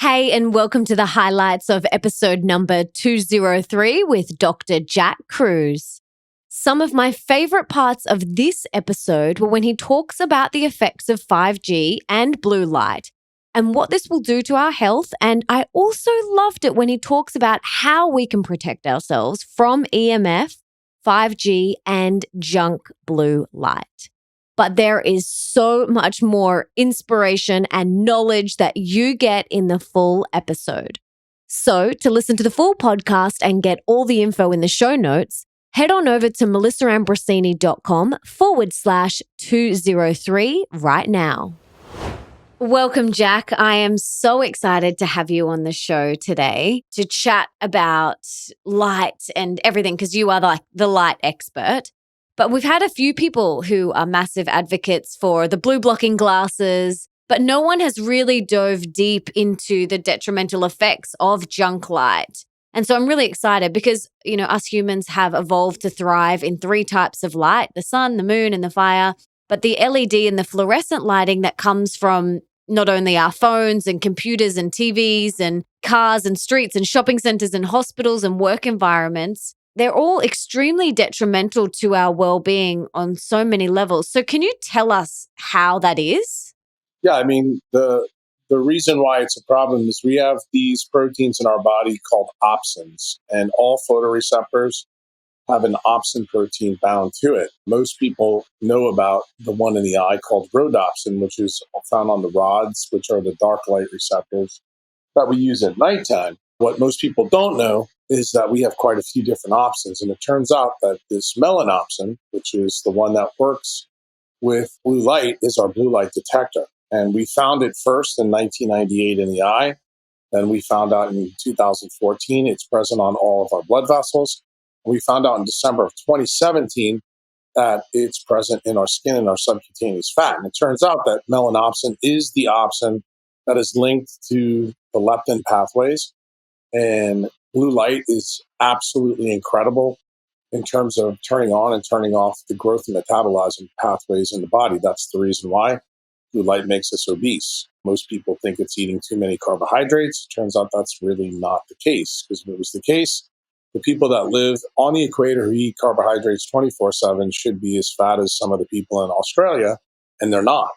Hey, and welcome to the highlights of episode number 203 with Dr. Jack Kruse. Some of my favorite parts of this episode were when he talks about the effects of 5G and blue light and what this will do to our health. And I also loved it when he talks about how we can protect ourselves from EMF, 5G, and junk blue light. But there is so much more inspiration and knowledge that you get in the full episode. So to listen to the full podcast and get all the info in the show notes, head on over to melissaambrosini.com/203 right now. Welcome, Jack. I am so excited to have you on the show today to chat about light and everything because you are the light expert. But we've had a few people who are massive advocates for the blue blocking glasses, but no one has really dove deep into the detrimental effects of junk light. And so I'm really excited because, us humans have evolved to thrive in 3 types of light: the sun, the moon, and the fire. But the LED and the fluorescent lighting that comes from not only our phones and computers and TVs and cars and streets and shopping centers and hospitals and work environments, they're all extremely detrimental to our well-being on so many levels. So can you tell us how that is? Yeah, the reason why it's a problem is we have these proteins in our body called opsins, and all photoreceptors have an opsin protein bound to it. Most people know about the one in the eye called rhodopsin, which is found on the rods, which are the dark light receptors that we use at nighttime. What most people don't know is that we have quite a few different opsins. And it turns out that this melanopsin, which is the one that works with blue light, is our blue light detector. And we found it first in 1998 in the eye. Then we found out in 2014 it's present on all of our blood vessels. And we found out in December of 2017 that it's present in our skin and our subcutaneous fat. And it turns out that melanopsin is the opsin that is linked to the leptin pathways. And blue light is absolutely incredible in terms of turning on and turning off the growth and metabolism pathways in the body. That's the reason why blue light makes us obese. Most people think it's eating too many carbohydrates. It turns out that's really not the case, because if it was the case, the people that live on the equator who eat carbohydrates 24/7 should be as fat as some of the people in Australia, and they're not.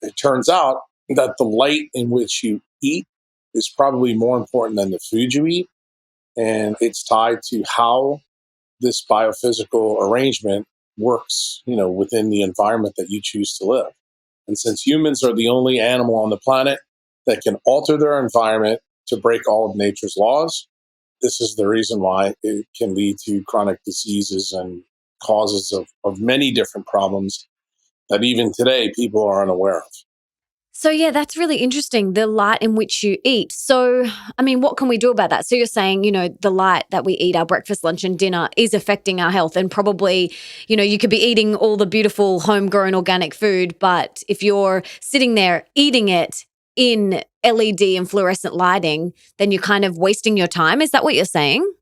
It turns out that the light in which you eat is probably more important than the food you eat. And it's tied to how this biophysical arrangement works, within the environment that you choose to live. And since humans are the only animal on the planet that can alter their environment to break all of nature's laws, this is the reason why it can lead to chronic diseases and causes of many different problems that even today people are unaware of. So yeah, that's really interesting, the light in which you eat. So, what can we do about that? So you're saying, the light that we eat, our breakfast, lunch, and dinner is affecting our health. And probably, you could be eating all the beautiful homegrown organic food, but if you're sitting there eating it in LED and fluorescent lighting, then you're kind of wasting your time. Is that what you're saying?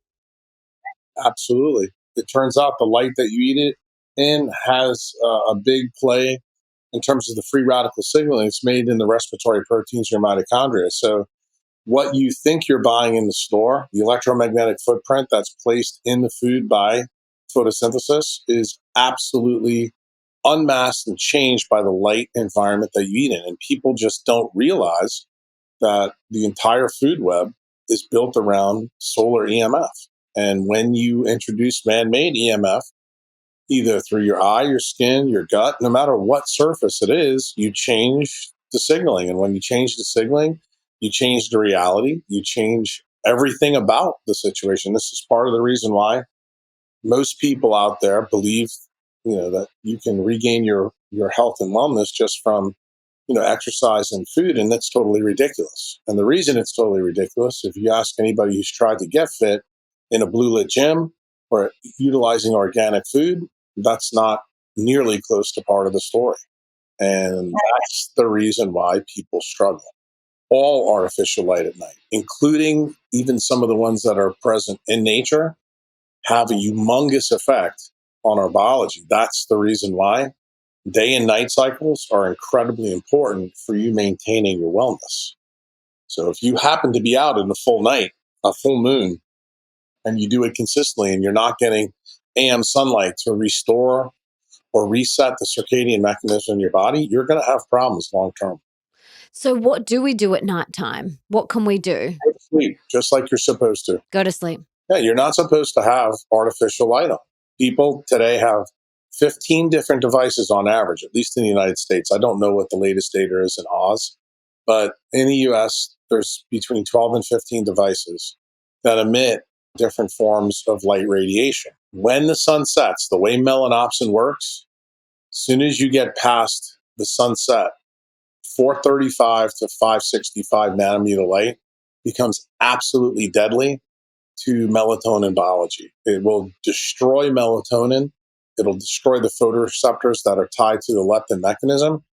Absolutely. It turns out the light that you eat it in has a big play in terms of the free radical signaling. It's made in the respiratory proteins in your mitochondria. So what you think you're buying in the store, the electromagnetic footprint that's placed in the food by photosynthesis, is absolutely unmasked and changed by the light environment that you eat in. And people just don't realize that the entire food web is built around solar EMF. And when you introduce man-made EMF, either through your eye, your skin, your gut, no matter what surface it is, you change the signaling. And when you change the signaling, you change the reality, you change everything about the situation. This is part of the reason why most people out there believe, that you can regain your health and wellness just from, exercise and food. And that's totally ridiculous. And the reason it's totally ridiculous, if you ask anybody who's tried to get fit in a blue lit gym or utilizing organic food, that's not nearly close to part of the story. And that's the reason why people struggle. All artificial light at night, including even some of the ones that are present in nature, have a humongous effect on our biology. That's the reason why day and night cycles are incredibly important for you maintaining your wellness. So if you happen to be out in a full night, a full moon, and you do it consistently and you're not getting AM sunlight to restore or reset the circadian mechanism in your body, you're going to have problems long term. So what do we do at nighttime? What can we do? Go to sleep, just like you're supposed to. Go to sleep. Yeah, you're not supposed to have artificial light on. People today have 15 different devices on average, at least in the United States. I don't know what the latest data is in Oz, but in the US, there's between 12 and 15 devices that emit different forms of light radiation. When the sun sets, the way melanopsin works, as soon as you get past the sunset, 435 to 565 nanometer light becomes absolutely deadly to melatonin biology. It will destroy melatonin. It'll destroy the photoreceptors that are tied to the leptin mechanism.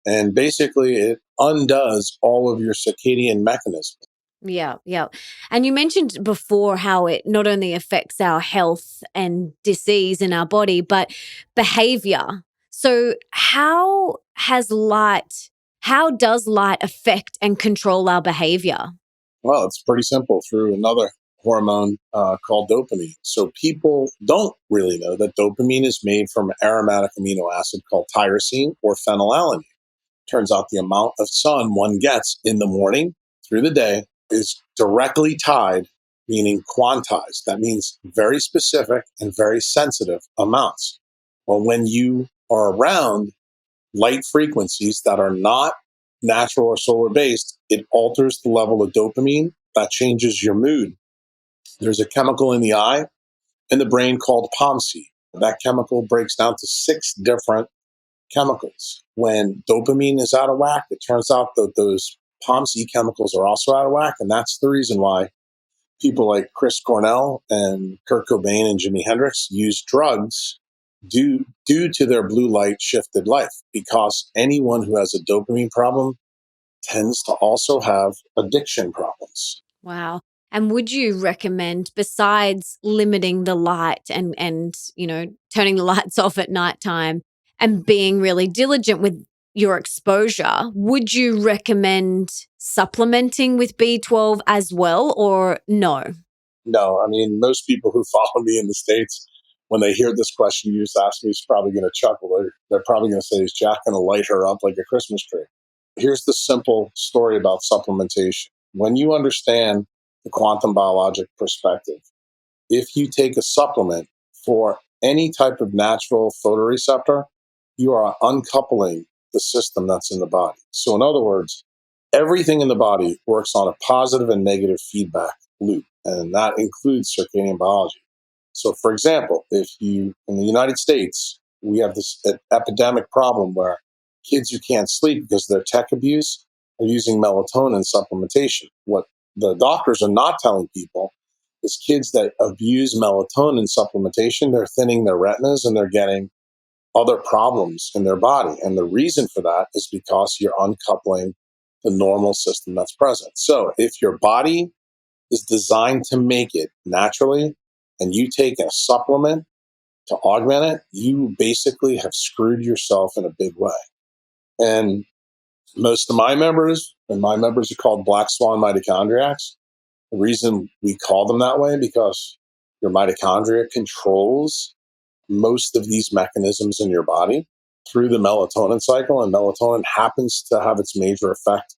And basically, it undoes all of your circadian mechanisms. Yeah, yeah. And you mentioned before how it not only affects our health and disease in our body, but behavior. So how does light affect and control our behavior? Well, it's pretty simple through another hormone called dopamine. So people don't really know that dopamine is made from an aromatic amino acid called tyrosine or phenylalanine. Turns out the amount of sun one gets in the morning through the day is directly tied, meaning quantized. That means very specific and very sensitive amounts. Well, when you are around light frequencies that are not natural or solar based, it alters the level of dopamine that changes your mood. There's a chemical in the eye and the brain called POMC. That chemical breaks down to 6 different chemicals. When dopamine is out of whack, it turns out that those POMC chemicals are also out of whack. And that's the reason why people like Chris Cornell and Kurt Cobain and Jimi Hendrix use drugs due to their blue light shifted life, because anyone who has a dopamine problem tends to also have addiction problems. Wow. And would you recommend, besides limiting the light and turning the lights off at nighttime and being really diligent with your exposure, would you recommend supplementing with B12 as well, or no? No, I mean, most people who follow me in the States, when they hear this question you just asked me, is probably going to chuckle. They're probably going to say, is Jack going to light her up like a Christmas tree? Here's the simple story about supplementation. When you understand the quantum biologic perspective, if you take a supplement for any type of natural photoreceptor, you are uncoupling the system that's in the body. So in other words, everything in the body works on a positive and negative feedback loop, and that includes circadian biology. So for example, in the United States, we have this epidemic problem where kids who can't sleep because of their tech abuse are using melatonin supplementation. What the doctors are not telling people is kids that abuse melatonin supplementation, they're thinning their retinas and they're getting other problems in their body. And the reason for that is because you're uncoupling the normal system that's present. So if your body is designed to make it naturally and you take a supplement to augment it, you basically have screwed yourself in a big way. And most of my members, and my members are called black swan mitochondriacs. The reason we call them that way, because your mitochondria controls most of these mechanisms in your body through the melatonin cycle. And melatonin happens to have its major effect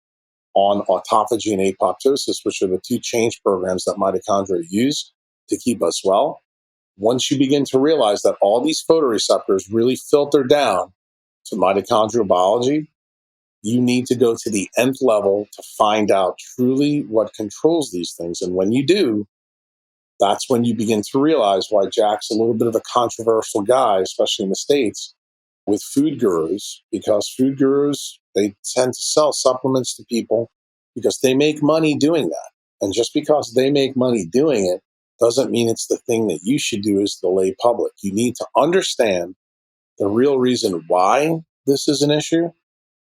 on autophagy and apoptosis, which are the 2 change programs that mitochondria use to keep us well. Once you begin to realize that all these photoreceptors really filter down to mitochondrial biology, you need to go to the nth level to find out truly what controls these things. And when you do, that's when you begin to realize why Jack's a little bit of a controversial guy, especially in the States, with food gurus, because food gurus, they tend to sell supplements to people because they make money doing that. And just because they make money doing it doesn't mean it's the thing that you should do as the lay public. You need to understand the real reason why this is an issue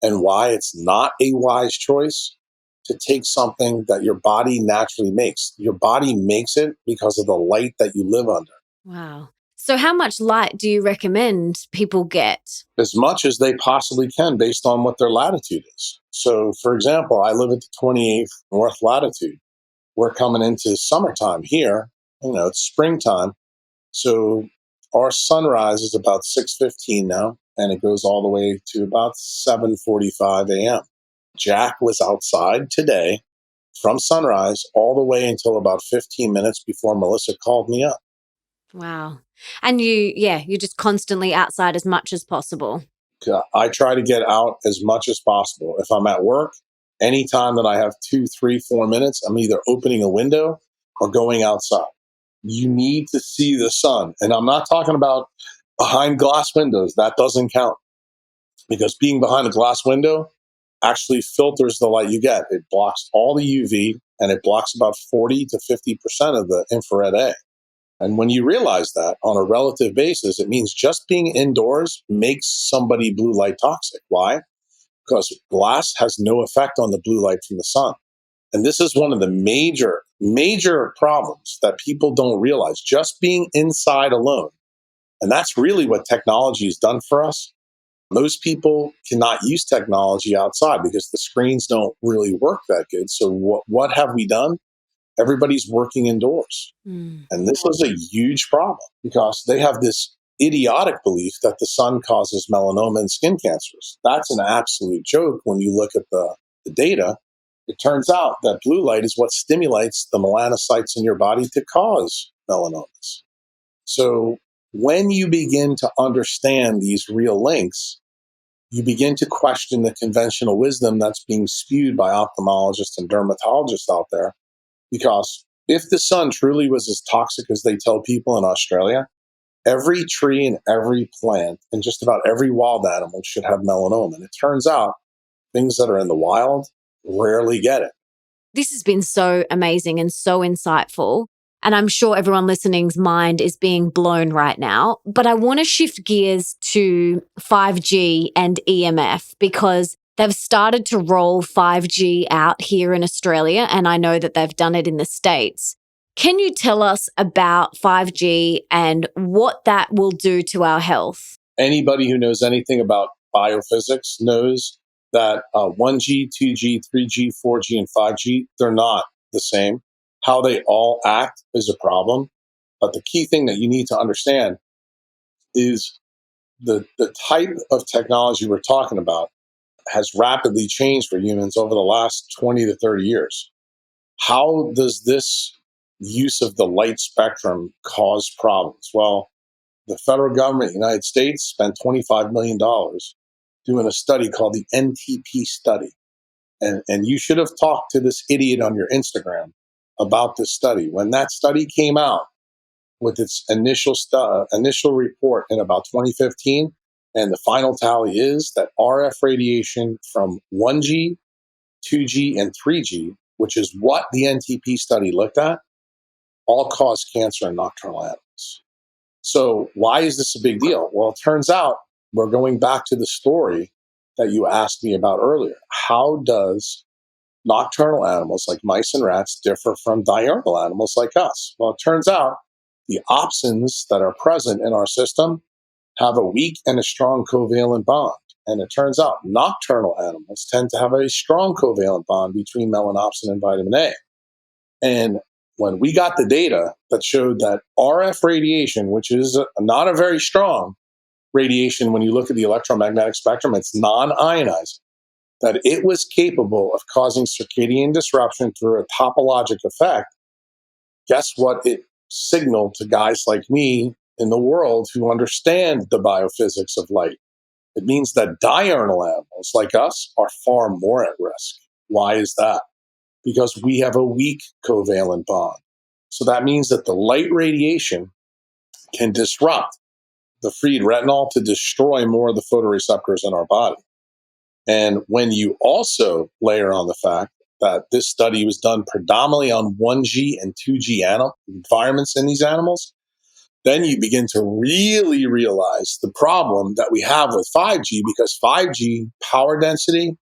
and why it's not a wise choice to take something that your body naturally makes. Your body makes it because of the light that you live under. Wow. So how much light do you recommend people get? As much as they possibly can based on what their latitude is. So, for example, I live at the 28th North latitude. We're coming into summertime here. It's springtime. So our sunrise is about 6:15 now, and it goes all the way to about 7:45 a.m. Jack was outside today from sunrise all the way until about 15 minutes before Melissa called me up. Wow. And you're just constantly outside as much as possible. I try to get out as much as possible. If I'm at work, anytime that I have 2, 3, 4 minutes, I'm either opening a window or going outside. You need to see the sun. And I'm not talking about behind glass windows. That doesn't count, because being behind a glass window actually filters the light you get. It blocks all the UV, and it blocks about 40 to 50% of the infrared A. And when you realize that on a relative basis, it means just being indoors makes somebody blue light toxic. Why? Because glass has no effect on the blue light from the sun. And this is one of the major, major problems that people don't realize, just being inside alone. And that's really what technology has done for us. Most people cannot use technology outside because the screens don't really work that good. So what have we done? Everybody's working indoors. And this is a huge problem because they have this idiotic belief that the sun causes melanoma and skin cancers. That's an absolute joke when you look at the data. It turns out that blue light is what stimulates the melanocytes in your body to cause melanomas. So when you begin to understand these real links, you begin to question the conventional wisdom that's being spewed by ophthalmologists and dermatologists out there. Because if the sun truly was as toxic as they tell people in Australia, every tree and every plant and just about every wild animal should have melanoma. And it turns out things that are in the wild rarely get it. This has been so amazing and so insightful. And I'm sure everyone listening's mind is being blown right now. But I want to shift gears to 5G and EMF, because they've started to roll 5G out here in Australia, and I know that they've done it in the States. Can you tell us about 5G and what that will do to our health? Anybody who knows anything about biophysics knows that 1G, 2G, 3G, 4G, and 5G, they're not the same. How they all act is a problem. But the key thing that you need to understand is the type of technology we're talking about has rapidly changed for humans over the last 20 to 30 years. How does this use of the light spectrum cause problems? Well, the federal government of the United States spent $25 million doing a study called the NTP study. And you should have talked to this idiot on your Instagram about this study. When that study came out with its initial report in about 2015, and the final tally is that RF radiation from 1G, 2G, and 3G, which is what the NTP study looked at, all cause cancer in nocturnal animals. So why is this a big deal? Well, it turns out we're going back to the story that you asked me about earlier. How does nocturnal animals like mice and rats differ from diurnal animals like us? Well, it turns out the opsins that are present in our system have a weak and a strong covalent bond. And it turns out nocturnal animals tend to have a strong covalent bond between melanopsin and vitamin A. And when we got the data that showed that RF radiation, which is not a very strong radiation when you look at the electromagnetic spectrum, it's non-ionizing, that it was capable of causing circadian disruption through a topologic effect, guess what it signaled to guys like me in the world who understand the biophysics of light? It means that diurnal animals like us are far more at risk. Why is that? Because we have a weak covalent bond. So that means that the light radiation can disrupt the freed retinol to destroy more of the photoreceptors in our body. And when you also layer on the fact that this study was done predominantly on 1G and 2G environments in these animals, then you begin to really realize the problem that we have with 5G, because 5G power density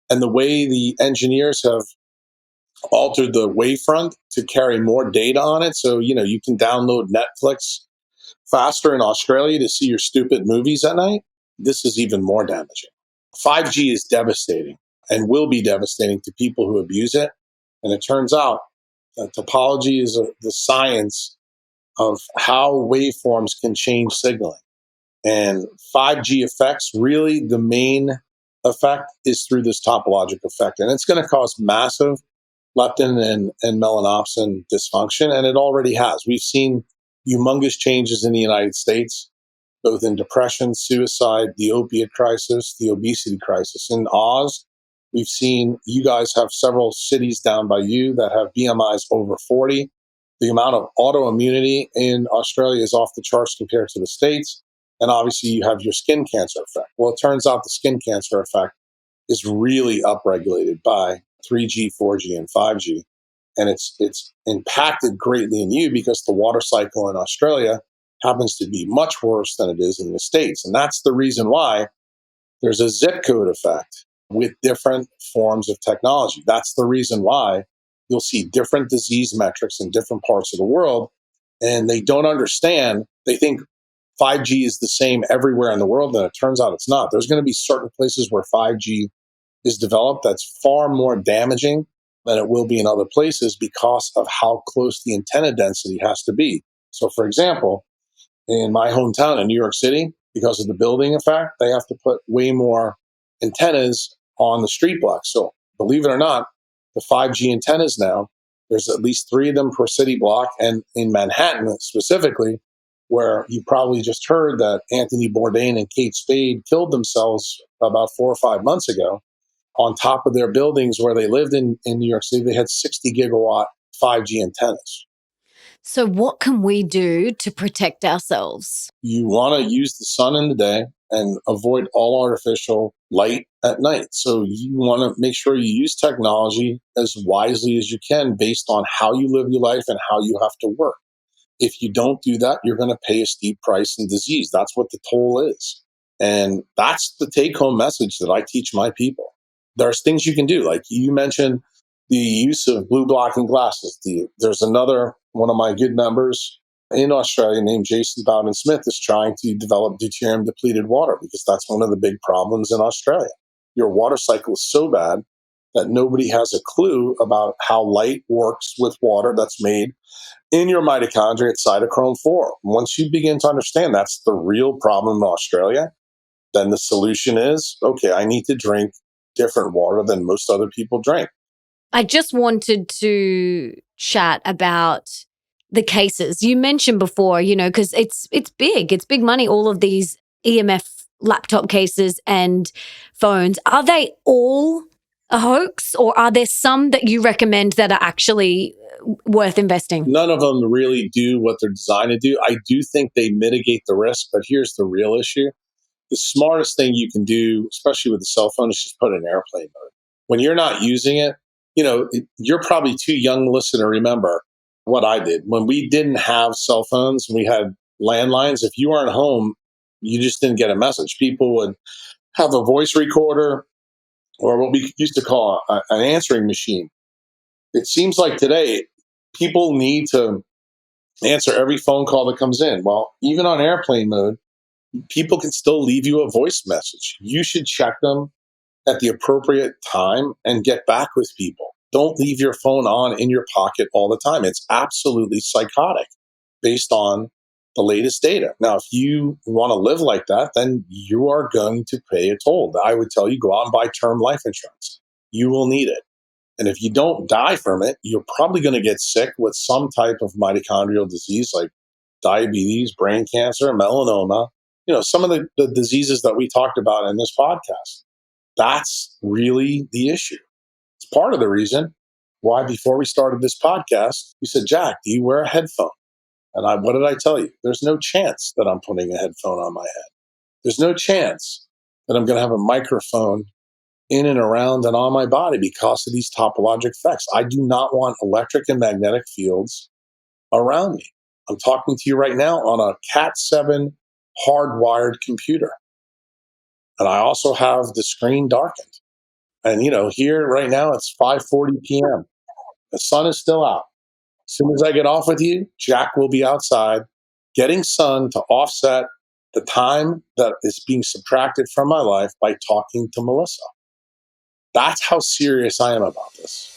and the way the engineers have altered the wavefront to carry more data on it. So, you can download Netflix faster in Australia to see your stupid movies at night, this is even more damaging. 5G is devastating and will be devastating to people who abuse it. And it turns out that topology is the science of how waveforms can change signaling. And 5G effects, really the main effect is through this topologic effect. And it's going to cause massive leptin and melanopsin dysfunction, and it already has. We've seen humongous changes in the United States, both in depression, suicide, the opiate crisis, the obesity crisis. In Oz, we've seen you guys have several cities down by you that have BMIs over 40. The amount of autoimmunity in Australia is off the charts compared to the States. And obviously, you have your skin cancer effect. Well, it turns out the skin cancer effect is really upregulated by 3G, 4G, and 5G. And it's impacted greatly in you because the water cycle in Australia happens to be much worse than it is in the States. And that's the reason why there's a zip code effect with different forms of technology. That's the reason why you'll see different disease metrics in different parts of the world. And they don't understand. They think 5G is the same everywhere in the world, and it turns out it's not. There's going to be certain places where 5G is developed that's far more damaging than it will be in other places because of how close the antenna density has to be. So, for example, in my hometown in New York City, because of the building effect, they have to put way more antennas on the street block. So, believe it or not, the 5G antennas now, there's at least 3 of them per city block. And in Manhattan specifically, where you probably just heard that Anthony Bourdain and Kate Spade killed themselves about 4 or 5 months ago, on top of their buildings where they lived in New York City, they had 60 gigawatt 5G antennas. So what can we do to protect ourselves? You want to use the sun in the day and avoid all artificial light at night. So you want to make sure you use technology as wisely as you can based on how you live your life and how you have to work. If you don't do that, you're going to pay a steep price in disease. That's what the toll is. And that's the take-home message that I teach my people. There's things you can do. Like you mentioned the use of blue blocking glasses. There's another one of my good members in Australia named Jason Bowden Smith is trying to develop deuterium depleted water because that's one of the big problems in Australia. Your water cycle is so bad that nobody has a clue about how light works with water that's made in your mitochondria at cytochrome 4. Once you begin to understand that's the real problem in Australia, then the solution is, okay, I need to drink different water than most other people drink. I just wanted to chat about the cases. You mentioned before, because it's big money, all of these EMF laptop cases and phones. Are they all a hoax, or are there some that you recommend that are actually worth investing? None of them really do what they're designed to do. I do think they mitigate the risk, but here's the real issue. The smartest thing you can do, especially with a cell phone, is just put it in airplane mode. When you're not using it, you're probably too young to listen to remember what I did. When we didn't have cell phones, we had landlines. If you weren't home, you just didn't get a message. People would have a voice recorder or what we used to call an answering machine. It seems like today people need to answer every phone call that comes in. Well, even on airplane mode, people can still leave you a voice message. You should check them at the appropriate time and get back with people. Don't leave your phone on in your pocket all the time. It's absolutely psychotic based on the latest data. Now, if you want to live like that, then you are going to pay a toll. I would tell you, go out and buy term life insurance. You will need it. And if you don't die from it, you're probably going to get sick with some type of mitochondrial disease like diabetes, brain cancer, melanoma, some of the diseases that we talked about in this podcast. That's really the issue. It's part of the reason why before we started this podcast, you said, Jack, do you wear a headphone? And what did I tell you? There's no chance that I'm putting a headphone on my head. There's no chance that I'm going to have a microphone in and around and on my body because of these topologic effects. I do not want electric and magnetic fields around me. I'm talking to you right now on a Cat7 hardwired computer. And I also have the screen darkened. And, here right now it's 5:40 p.m. The sun is still out. As soon as I get off with you, Jack will be outside getting sun to offset the time that is being subtracted from my life by talking to Melissa. That's how serious I am about this.